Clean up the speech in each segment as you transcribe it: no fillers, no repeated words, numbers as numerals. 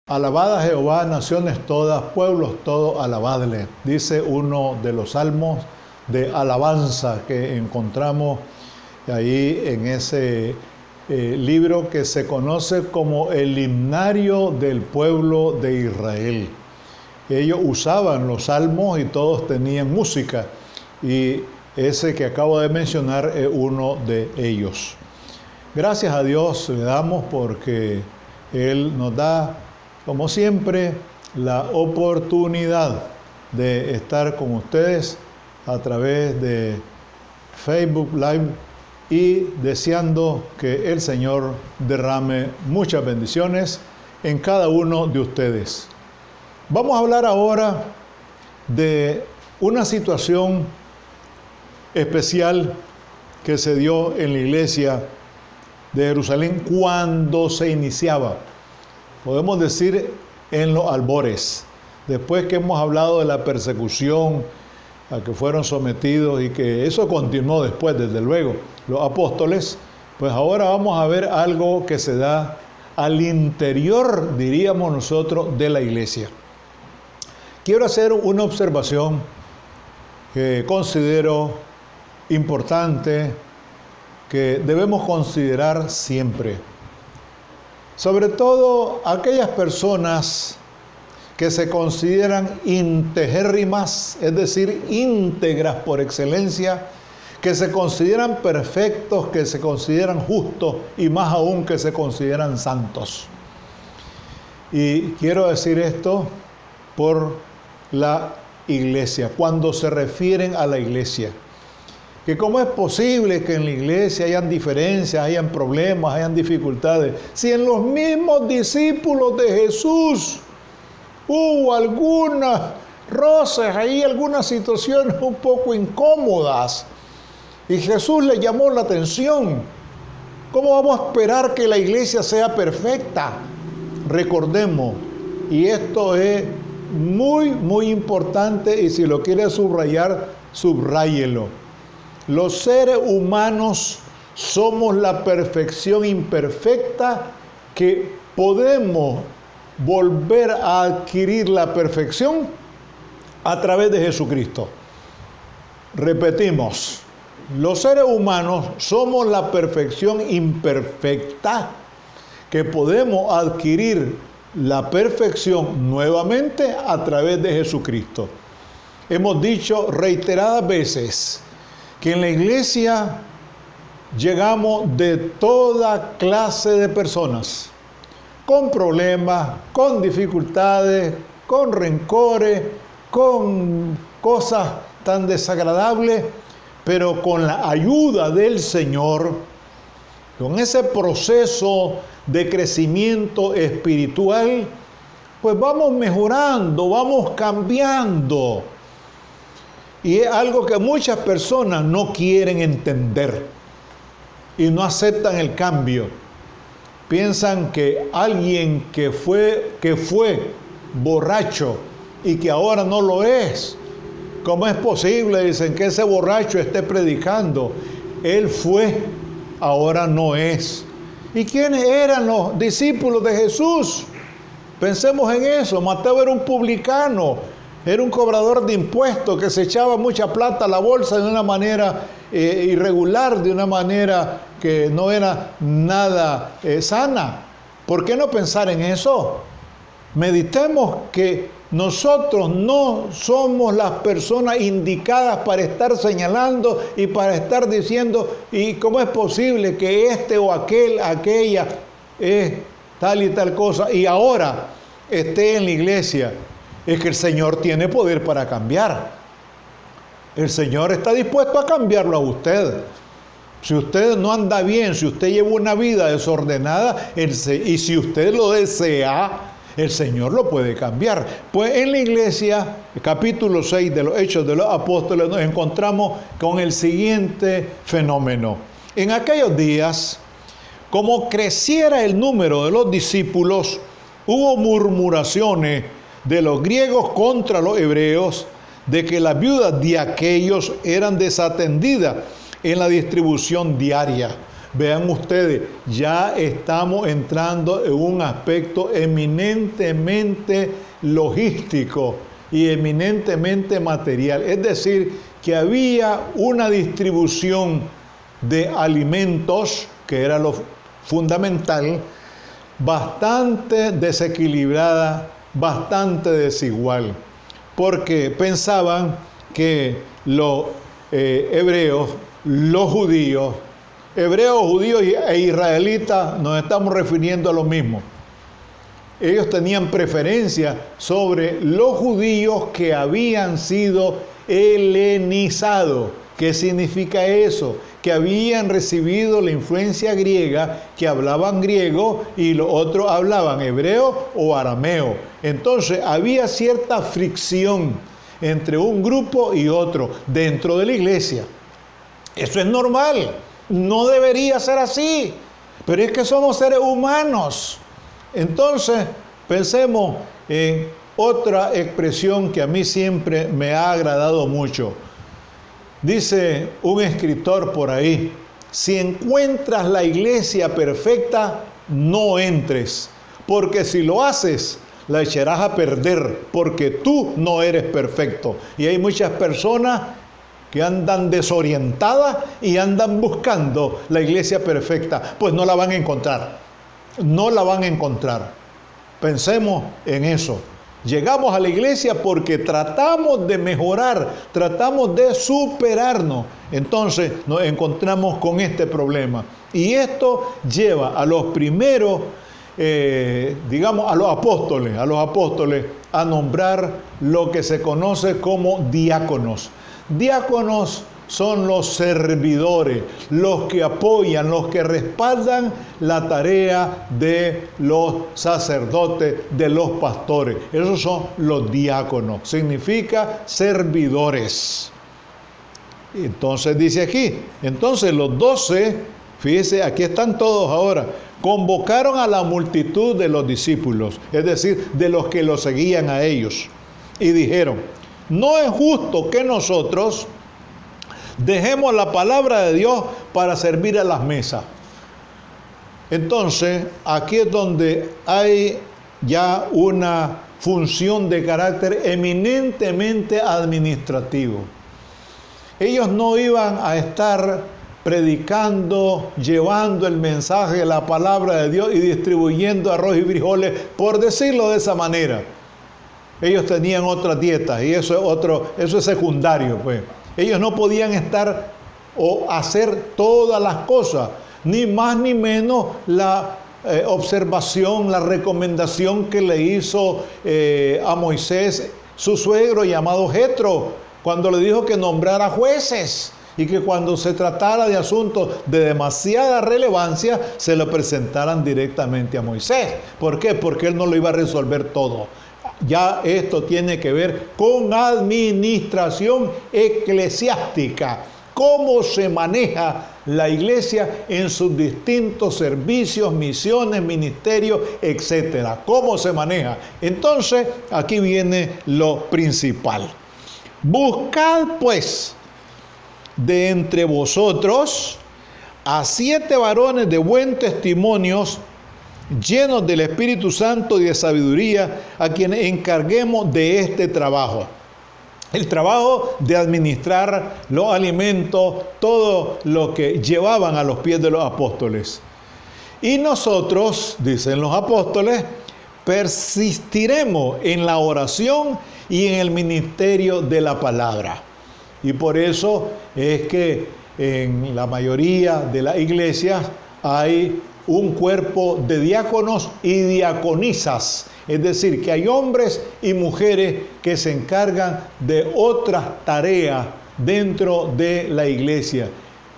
Alabad a Jehová, naciones todas, pueblos todos, alabadle. Dice uno de los salmos de alabanza que encontramos ahí en ese libro que se conoce como el himnario del pueblo de Israel. Ellos usaban los salmos y todos tenían música, y ese que acabo de mencionar es uno de ellos. Gracias a Dios le damos porque Él nos da, como siempre, la oportunidad de estar con ustedes a través de Facebook Live y deseando que el Señor derrame muchas bendiciones en cada uno de ustedes. Vamos a hablar ahora de una situación especial que se dio en la iglesia de Jerusalén cuando se iniciaba. Podemos decir en los albores, después que hemos hablado de la persecución a que fueron sometidos y que eso continuó después, desde luego, los apóstoles, pues ahora vamos a ver algo que se da al interior, diríamos nosotros, de la iglesia. Quiero hacer una observación que considero importante, que debemos considerar siempre. Sobre todo aquellas personas que se consideran integérrimas, es decir, íntegras por excelencia, que se consideran perfectos, que se consideran justos y más aún que se consideran santos. Y quiero decir esto por la iglesia, cuando se refieren a la iglesia. Que cómo es posible que en la iglesia hayan diferencias, hayan problemas, hayan dificultades, si en los mismos discípulos de Jesús hubo algunas roces, ahí algunas situaciones un poco incómodas, y Jesús le llamó la atención. ¿Cómo vamos a esperar que la iglesia sea perfecta? Recordemos, y esto es muy importante, y si lo quiere subrayar, subráyelo. Los seres humanos somos la perfección imperfecta que podemos volver a adquirir la perfección a través de Jesucristo. Repetimos, los seres humanos somos la perfección imperfecta que podemos adquirir la perfección nuevamente a través de Jesucristo. Hemos dicho reiteradas veces que en la iglesia llegamos de toda clase de personas, con problemas, con dificultades, con rencores, con cosas tan desagradables, pero con la ayuda del Señor, con ese proceso de crecimiento espiritual, pues vamos mejorando, vamos cambiando. Y es algo que muchas personas no quieren entender y no aceptan el cambio. Piensan que alguien que fue borracho y que ahora no lo es, ¿cómo es posible? Dicen que ese borracho esté predicando. Él fue, ahora no es. ¿Y quiénes eran los discípulos de Jesús? Pensemos en eso. Mateo era un publicano. Era un cobrador de impuestos que se echaba mucha plata a la bolsa de una manera irregular, de una manera que no era nada sana. ¿Por qué no pensar en eso? Meditemos que nosotros no somos las personas indicadas para estar señalando y para estar diciendo, ¿y cómo es posible que este o aquella es tal y tal cosa y ahora esté en la iglesia? Es que el Señor tiene poder para cambiar. El Señor está dispuesto a cambiarlo a usted. Si usted no anda bien, si usted lleva una vida desordenada, y si usted lo desea, el Señor lo puede cambiar. Pues en la iglesia, capítulo 6 de los Hechos de los Apóstoles, nos encontramos con el siguiente fenómeno. En aquellos días, como creciera el número de los discípulos, hubo murmuraciones de los griegos contra los hebreos, de que las viudas de aquellos eran desatendidas en la distribución diaria. Vean ustedes, ya estamos entrando en un aspecto eminentemente logístico y eminentemente material. Es decir, que había una distribución de alimentos, que era lo fundamental, bastante desequilibrada, bastante desigual, porque pensaban que los hebreos, los judíos, e israelitas, nos estamos refiriendo a lo mismo. Ellos tenían preferencia sobre los judíos que habían sido helenizados. ¿Qué significa eso? Que habían recibido la influencia griega, que hablaban griego y los otros hablaban hebreo o arameo. Entonces había cierta fricción entre un grupo y otro dentro de la iglesia. Eso es normal, no debería ser así, pero es que somos seres humanos. Entonces pensemos en otra expresión que a mí siempre me ha agradado mucho. Dice un escritor por ahí: si encuentras la iglesia perfecta, no entres, porque si lo haces, la echarás a perder, porque tú no eres perfecto. Y hay muchas personas que andan desorientadas y andan buscando la iglesia perfecta, pues no la van a encontrar, no la van a encontrar. Pensemos en eso. Llegamos a la iglesia porque tratamos de mejorar, tratamos de superarnos. Entonces nos encontramos con este problema. Y esto lleva a los primeros, a los apóstoles a nombrar lo que se conoce como diáconos. Diáconos son los servidores, los que apoyan, los que respaldan la tarea de los sacerdotes, de los pastores. Esos son los diáconos, significa servidores. Entonces dice aquí, entonces los 12, fíjese, aquí están todos ahora, convocaron a la multitud de los discípulos, es decir, de los que los seguían a ellos, y dijeron: no es justo que nosotros dejemos la palabra de Dios para servir a las mesas. Entonces, aquí es donde hay ya una función de carácter eminentemente administrativo. Ellos no iban a estar predicando, llevando el mensaje de la palabra de Dios y distribuyendo arroz y frijoles, por decirlo de esa manera. Ellos tenían otras dietas y eso es secundario, pues. Ellos no podían estar o hacer todas las cosas, ni más ni menos la observación, la recomendación que le hizo a Moisés su suegro llamado Jetro, cuando le dijo que nombrara jueces y que cuando se tratara de asuntos de demasiada relevancia se lo presentaran directamente a Moisés. ¿Por qué? Porque él no lo iba a resolver todo. Ya esto tiene que ver con administración eclesiástica, cómo se maneja la iglesia en sus distintos servicios, misiones, ministerios, etcétera. ¿Cómo se maneja? Entonces, aquí viene lo principal. Buscad, pues, de entre vosotros a 7 varones de buen testimonio, llenos del Espíritu Santo y de sabiduría, a quienes encarguemos de este trabajo. El trabajo de administrar los alimentos, todo lo que llevaban a los pies de los apóstoles. Y nosotros, dicen los apóstoles, persistiremos en la oración y en el ministerio de la palabra. Y por eso es que en la mayoría de las iglesias hay un cuerpo de diáconos y diaconisas, es decir, que hay hombres y mujeres que se encargan de otras tareas dentro de la iglesia,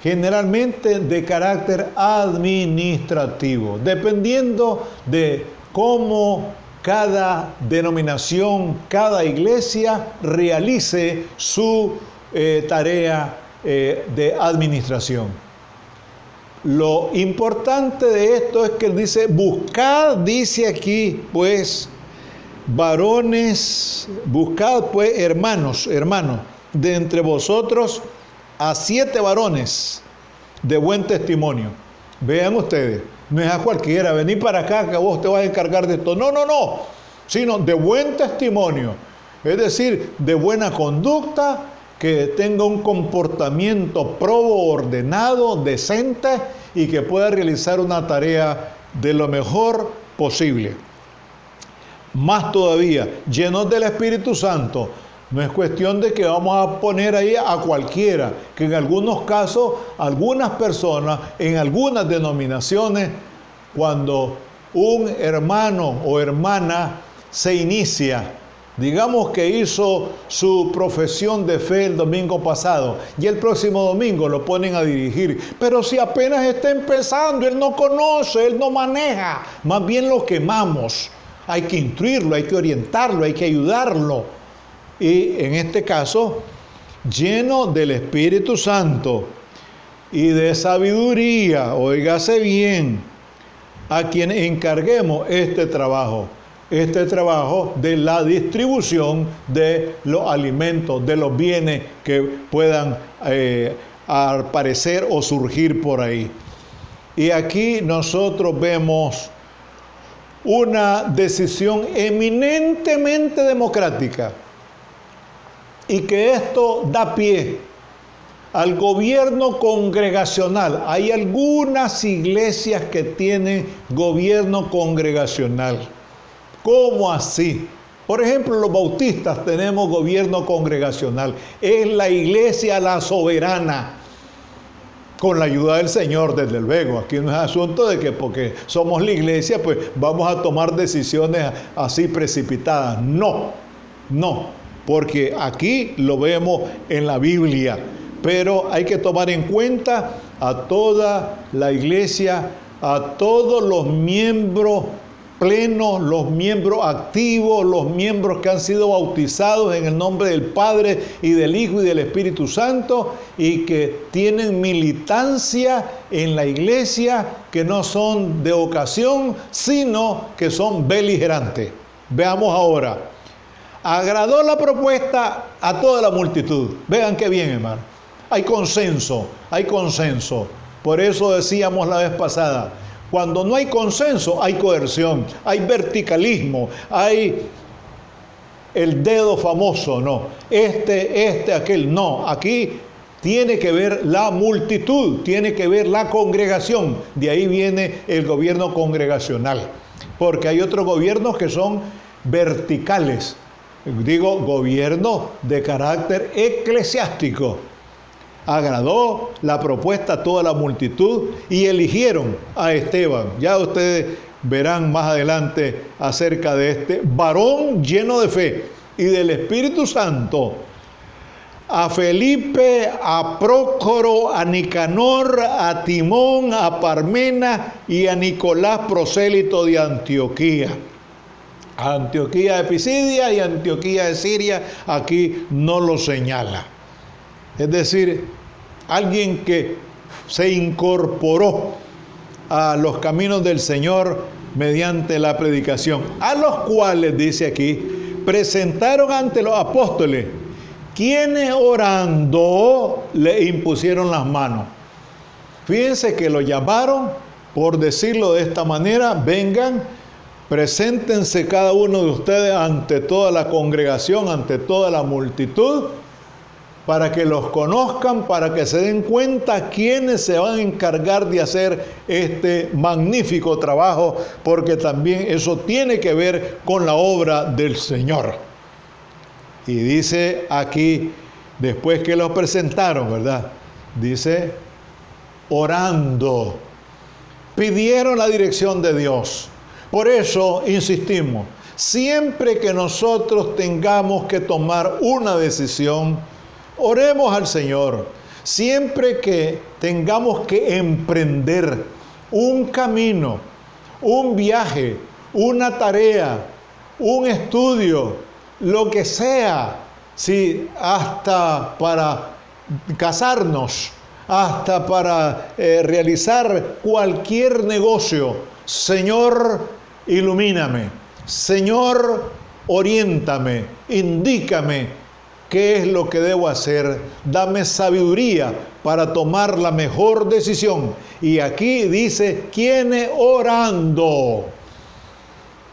generalmente de carácter administrativo, dependiendo de cómo cada denominación, cada iglesia realice su tarea de administración. Lo importante de esto es que dice: buscad, dice aquí, pues, varones, buscad, pues, hermanos, de entre vosotros a 7 varones de buen testimonio. Vean ustedes, no es a cualquiera, vení para acá que vos te vas a encargar de esto. No, no, no, sino de buen testimonio, es decir, de buena conducta, que tenga un comportamiento probo, ordenado, decente y que pueda realizar una tarea de lo mejor posible. Más todavía, llenos del Espíritu Santo. No es cuestión de que vamos a poner ahí a cualquiera, que en algunos casos, algunas personas, en algunas denominaciones, cuando un hermano o hermana se inicia, digamos que hizo su profesión de fe el domingo pasado y el próximo domingo lo ponen a dirigir, pero si apenas está empezando, él no conoce, él no maneja, más bien lo quemamos. Hay que instruirlo, hay que orientarlo, hay que ayudarlo. Y en este caso, lleno del Espíritu Santo y de sabiduría, óigase bien, a quien encarguemos este trabajo de la distribución de los alimentos, de los bienes que puedan aparecer o surgir por ahí. Y aquí nosotros vemos una decisión eminentemente democrática y que esto da pie al gobierno congregacional. Hay algunas iglesias que tienen gobierno congregacional. ¿Cómo así? Por ejemplo, los bautistas tenemos gobierno congregacional. Es la iglesia la soberana, con la ayuda del Señor, desde luego. Aquí no es asunto de que porque somos la iglesia, pues vamos a tomar decisiones así precipitadas. No, no, porque aquí lo vemos en la Biblia. Pero hay que tomar en cuenta a toda la iglesia, a todos los miembros plenos, los miembros activos, los miembros que han sido bautizados en el nombre del Padre y del Hijo y del Espíritu Santo y que tienen militancia en la iglesia, que no son de ocasión, sino que son beligerantes. Veamos ahora. Agradó la propuesta a toda la multitud. Vean qué bien, hermano. Hay consenso, hay consenso. Por eso decíamos la vez pasada, cuando no hay consenso, hay coerción, hay verticalismo, hay el dedo famoso, no. Aquel, no. Aquí tiene que ver la multitud, tiene que ver la congregación. De ahí viene el gobierno congregacional. Porque hay otros gobiernos que son verticales. Digo, gobierno de carácter eclesiástico. Agradó la propuesta a toda la multitud y eligieron a Esteban. Ya ustedes verán más adelante acerca de este varón lleno de fe y del Espíritu Santo. A Felipe, a Prócoro, a Nicanor, a Timón, a Parmena y a Nicolás, prosélito de Antioquía. Antioquía de Pisidia y Antioquía de Siria, aquí no lo señala. Es decir, alguien que se incorporó a los caminos del Señor mediante la predicación, a los cuales, dice aquí, presentaron ante los apóstoles, quienes orando le impusieron las manos. Fíjense que lo llamaron, por decirlo de esta manera, vengan, preséntense cada uno de ustedes ante toda la congregación, ante toda la multitud, para que los conozcan, para que se den cuenta quiénes se van a encargar de hacer este magnífico trabajo, porque también eso tiene que ver con la obra del Señor. Y dice aquí, después que los presentaron, ¿verdad? Dice, orando, pidieron la dirección de Dios. Por eso insistimos, siempre que nosotros tengamos que tomar una decisión, oremos al Señor. Siempre que tengamos que emprender un camino, un viaje, una tarea, un estudio, lo que sea, sí, hasta para casarnos, hasta para realizar cualquier negocio, Señor, ilumíname, Señor, oriéntame, indícame ¿Qué es lo que debo hacer? Dame sabiduría para tomar la mejor decisión. Y aquí dice, ¿quiénes orando?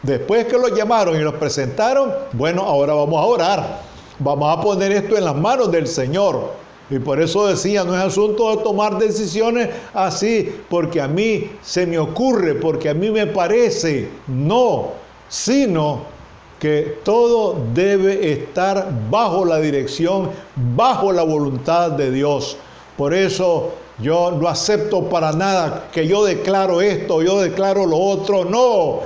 Después que los llamaron y los presentaron, bueno, ahora vamos a orar. Vamos a poner esto en las manos del Señor. Y por eso decía, no es asunto de tomar decisiones así, porque a mí se me ocurre, porque a mí me parece. No, sino que todo debe estar bajo la dirección, bajo la voluntad de Dios. Por eso yo no acepto para nada que yo declaro esto, yo declaro lo otro. No.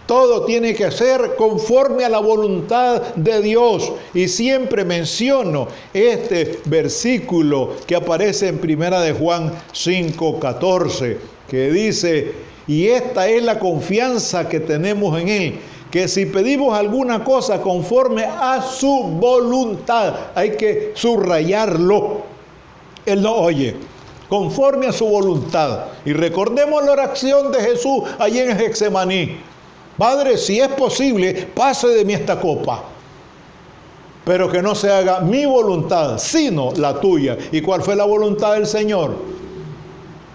Todo tiene que ser conforme a la voluntad de Dios. Y siempre menciono este versículo que aparece en 1 de Juan 5:14, que dice, y esta es la confianza que tenemos en Él, que si pedimos alguna cosa conforme a su voluntad, hay que subrayarlo. Él no oye. Conforme a su voluntad. Y recordemos la oración de Jesús allí en Getsemaní. Padre, si es posible, pase de mí esta copa, pero que no se haga mi voluntad, sino la tuya. ¿Y cuál fue la voluntad del Señor?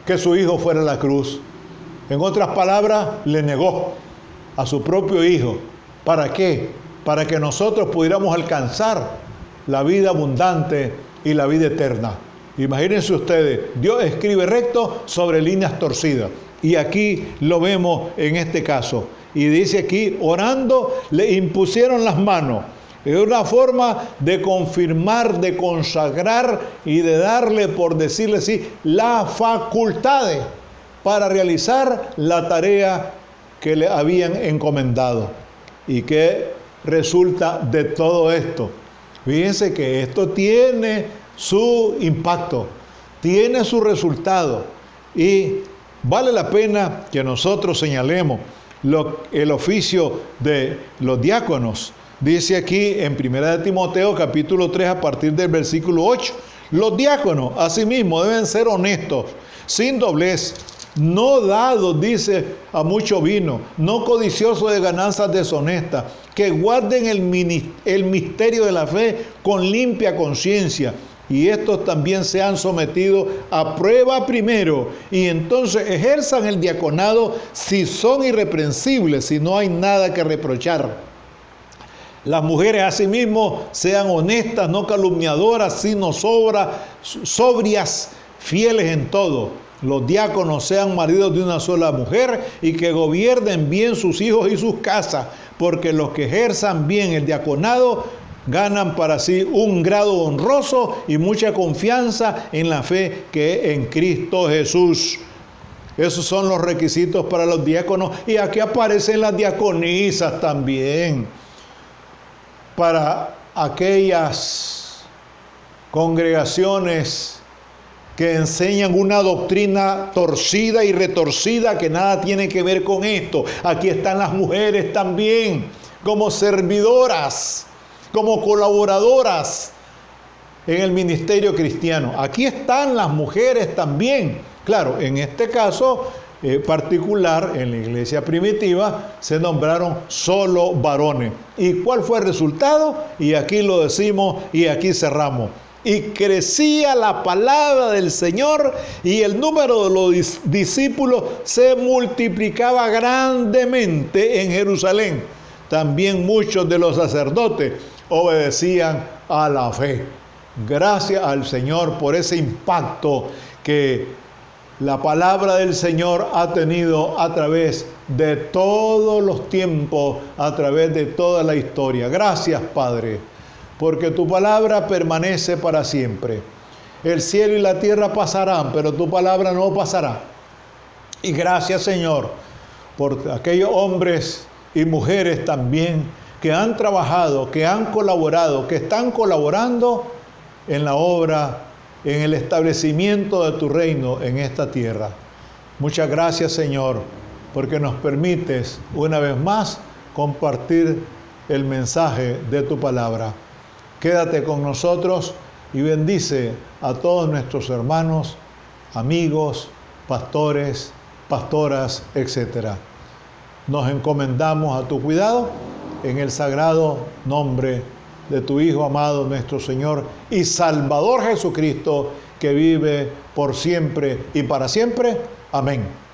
Que su Hijo fuera a la cruz. En otras palabras, le negó a su propio Hijo. ¿Para qué? Para que nosotros pudiéramos alcanzar la vida abundante y la vida eterna. Imagínense ustedes, Dios escribe recto sobre líneas torcidas. Y aquí lo vemos en este caso. Y dice aquí, orando, le impusieron las manos. Es una forma de confirmar, de consagrar y de darle, por decirle así, las facultades para realizar la tarea que le habían encomendado. ¿Y qué resulta de todo esto? Fíjense que esto tiene su impacto, tiene su resultado. Y vale la pena que nosotros señalemos el oficio de los diáconos. Dice aquí en 1 de Timoteo capítulo 3 a partir del versículo 8, los diáconos asimismo deben ser honestos, sin doblez, no dados, dice, a mucho vino, no codiciosos de ganancias deshonestas, que guarden el misterio de la fe con limpia conciencia. Y estos también sean sometidos a prueba primero, y entonces ejerzan el diaconado si son irreprensibles, si no hay nada que reprochar. Las mujeres asimismo sean honestas, no calumniadoras, sino sobrias, fieles en todo. Los diáconos sean maridos de una sola mujer y que gobiernen bien sus hijos y sus casas, porque los que ejerzan bien el diaconado ganan para sí un grado honroso y mucha confianza en la fe que es en Cristo Jesús. Esos son los requisitos para los diáconos. Y aquí aparecen las diaconisas también. Para aquellas congregaciones que enseñan una doctrina torcida y retorcida que nada tiene que ver con esto. Aquí están las mujeres también, como servidoras, como colaboradoras en el ministerio cristiano. Aquí están las mujeres también. Claro, en este caso particular, en la iglesia primitiva, se nombraron solo varones. ¿Y cuál fue el resultado? Y aquí lo decimos y aquí cerramos. Y crecía la palabra del Señor y el número de los discípulos se multiplicaba grandemente en Jerusalén. También muchos de los sacerdotes obedecían a la fe. Gracias al Señor por ese impacto que la palabra del Señor ha tenido a través de todos los tiempos, a través de toda la historia. Gracias, Padre, porque tu palabra permanece para siempre. El cielo y la tierra pasarán, pero tu palabra no pasará. Y gracias, Señor, por aquellos hombres y mujeres también que han trabajado, que han colaborado, que están colaborando en la obra, en el establecimiento de tu reino en esta tierra. Muchas gracias, Señor, porque nos permites una vez más compartir el mensaje de tu palabra. Quédate con nosotros y bendice a todos nuestros hermanos, amigos, pastores, pastoras, etc. Nos encomendamos a tu cuidado en el sagrado nombre de tu Hijo amado, nuestro Señor y Salvador Jesucristo, que vive por siempre y para siempre. Amén.